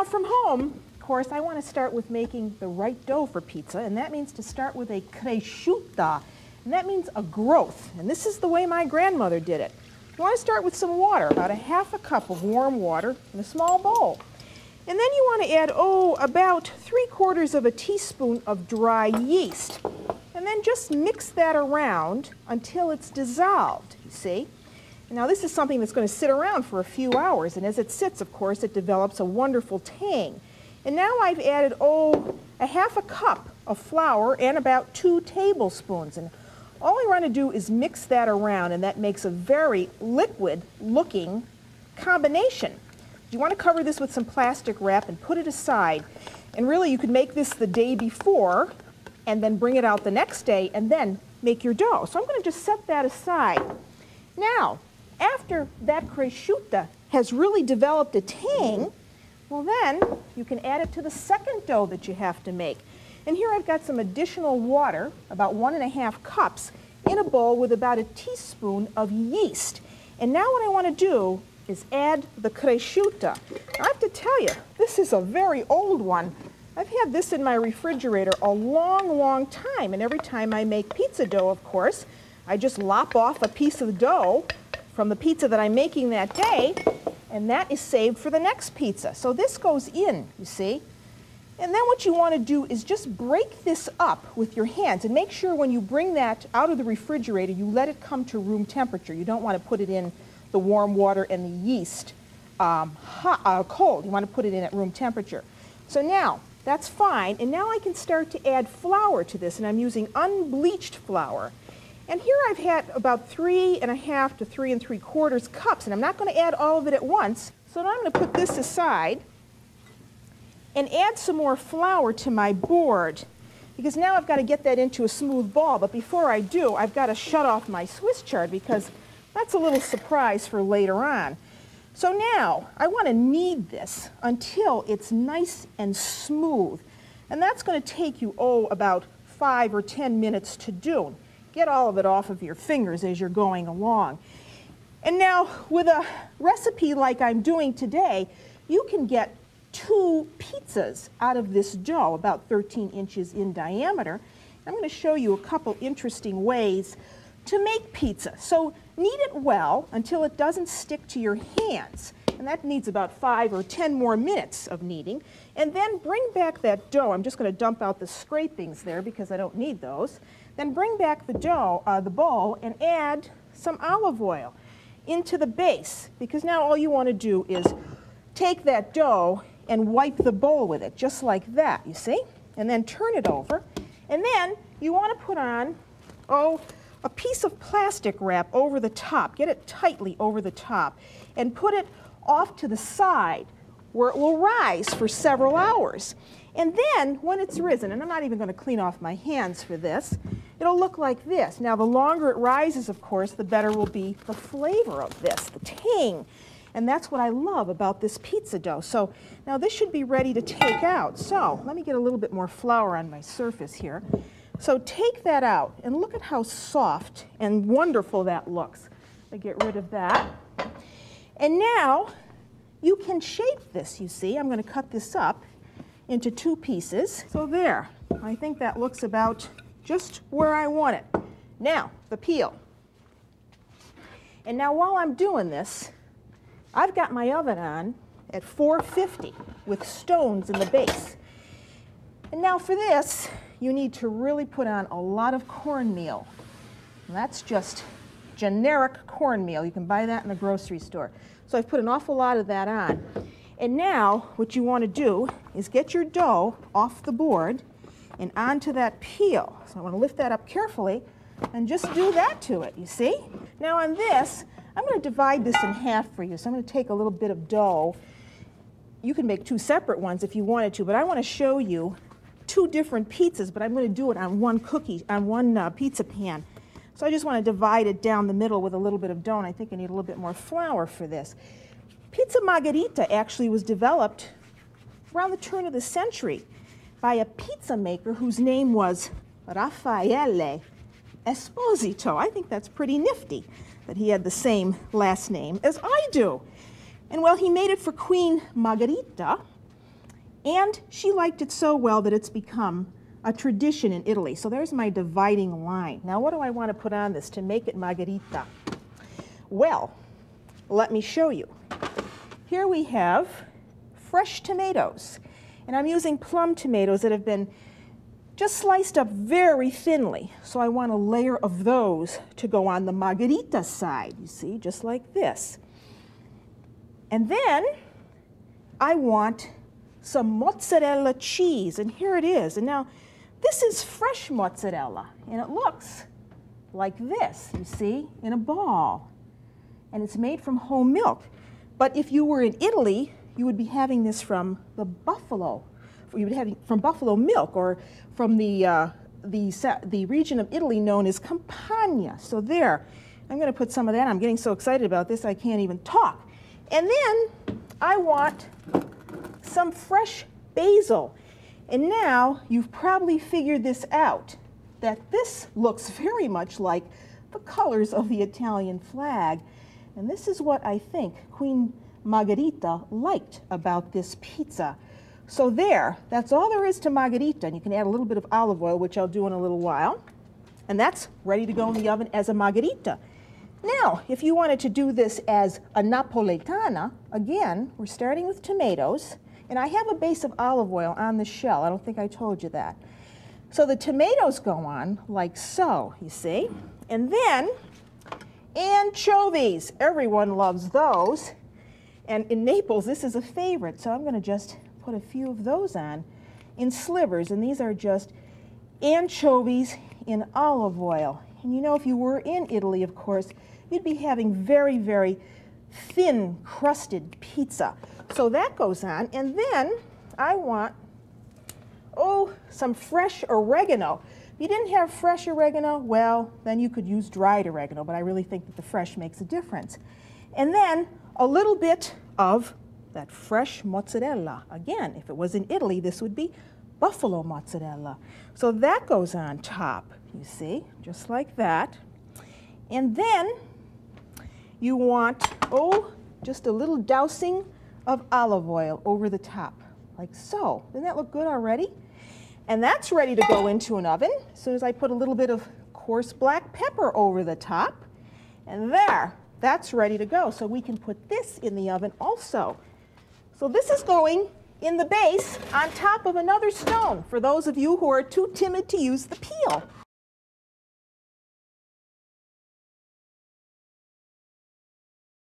now from home, of course, I want to start with making the right dough for pizza, and that means to start with a cresciuta, and that means a growth, and this is the way my grandmother did it. You want to start with some water, about a half a cup of warm water in a small bowl. And then you want to add, about 3/4 of a teaspoon of dry yeast. And then just mix that around until it's dissolved, you see. Now this is something that's going to sit around for a few hours, and as it sits, of course, it develops a wonderful tang. And now I've added, a half a cup of flour and about 2 tablespoons. And all I want to do is mix that around, and that makes a very liquid-looking combination. You want to cover this with some plastic wrap and put it aside. And really, you could make this the day before and then bring it out the next day and then make your dough. So I'm going to just set that aside. Now, after that cresciuta has really developed a tang, well then, you can add it to the second dough that you have to make. And here I've got some additional water, about 1½ cups, in a bowl with about a teaspoon of yeast. And now what I want to do is add the cresciuta. I have to tell you, this is a very old one. I've had this in my refrigerator a long, long time, and every time I make pizza dough, of course, I just lop off a piece of dough from the pizza that I'm making that day, and that is saved for the next pizza. So this goes in, you see. And then what you want to do is just break this up with your hands, and make sure when you bring that out of the refrigerator, you let it come to room temperature. You don't want to put it in the warm water and the yeast cold. You want to put it in at room temperature. So now, that's fine, and now I can start to add flour to this, and I'm using unbleached flour. And here I've had about 3½ to 3¾ cups, and I'm not going to add all of it at once, so now I'm going to put this aside and add some more flour to my board, because now I've got to get that into a smooth ball. But before I do, I've got to shut off my Swiss chard, because that's a little surprise for later on. So now, I want to knead this until it's nice and smooth. And that's going to take you, about 5 or 10 minutes to do. Get all of it off of your fingers as you're going along. And now, with a recipe like I'm doing today, you can get 2 pizzas out of this dough, about 13 inches in diameter. I'm going to show you a couple interesting ways to make pizza. So knead it well until it doesn't stick to your hands. And that needs about 5 or 10 more minutes of kneading. And then bring back that dough. I'm just going to dump out the scrapings there because I don't need those. Then bring back the dough, the bowl, and add some olive oil into the base, because now all you want to do is take that dough and wipe the bowl with it, just like that, you see? And then turn it over. And then you want to put on, a piece of plastic wrap over the top. Get it tightly over the top. And put it off to the side where it will rise for several hours. And then, when it's risen, and I'm not even going to clean off my hands for this, it'll look like this. Now, the longer it rises, of course, the better will be the flavor of this, the tang. And that's what I love about this pizza dough. So now this should be ready to take out. So let me get a little bit more flour on my surface here. So take that out, and look at how soft and wonderful that looks. I get rid of that. And now you can shape this, you see. I'm going to cut this up into 2 pieces. So there. I think that looks about just where I want it. Now, the peel. And now while I'm doing this, I've got my oven on at 450 with stones in the base. And now for this, you need to really put on a lot of cornmeal. And that's just generic cornmeal. You can buy that in the grocery store. So I've put an awful lot of that on. And now what you want to do is get your dough off the board and onto that peel. So I want to lift that up carefully and just do that to it, you see? Now on this, I'm going to divide this in half for you. So I'm going to take a little bit of dough. You can make 2 separate ones if you wanted to, but I want to show you 2 different pizzas, but I'm going to do it on one pizza pan. So I just want to divide it down the middle with a little bit of dough, and I think I need a little bit more flour for this. Pizza Margherita actually was developed around the turn of the century by a pizza maker whose name was Raffaele Esposito. I think that's pretty nifty that he had the same last name as I do. And well, he made it for Queen Margherita, And she liked it so well that it's become a tradition in Italy. So there's my dividing line. Now what do I want to put on this to make it margherita? Well, let me show you. Here we have fresh tomatoes. And I'm using plum tomatoes that have been just sliced up very thinly. So I want a layer of those to go on the margherita side, you see, just like this. And then I want some mozzarella cheese, and here it is. And now this is fresh mozzarella, and it looks like this, you see, in a ball. And it's made from whole milk. But if you were in Italy, you would be having this from the buffalo. You would be having from buffalo milk, or from the region of Italy known as Campania. So there, I'm going to put some of that. I'm getting so excited about this I can't even talk. And then I want some fresh basil. And now you've probably figured this out, that this looks very much like the colors of the Italian flag. And this is what I think Queen Margherita liked about this pizza. So there, that's all there is to margherita. And you can add a little bit of olive oil, which I'll do in a little while. And that's ready to go in the oven as a margherita. Now, if you wanted to do this as a napoletana, again, we're starting with tomatoes. And I have a base of olive oil on the shell. I don't think I told you that. So the tomatoes go on like so, you see. And then anchovies. Everyone loves those. And in Naples, this is a favorite. So I'm going to just put a few of those on in slivers. And these are just anchovies in olive oil. And you know, if you were in Italy, of course, you'd be having very, very thin crusted pizza. So that goes on. And then I want, some fresh oregano. If you didn't have fresh oregano, well, then you could use dried oregano, but I really think that the fresh makes a difference. And then a little bit of that fresh mozzarella. Again, if it was in Italy, this would be buffalo mozzarella. So that goes on top, you see, just like that. And then you want, just a little dousing of olive oil over the top, like so. Doesn't that look good already? And that's ready to go into an oven as soon as I put a little bit of coarse black pepper over the top. And there, that's ready to go. So we can put this in the oven also. So this is going in the base on top of another stone for those of you who are too timid to use the peel.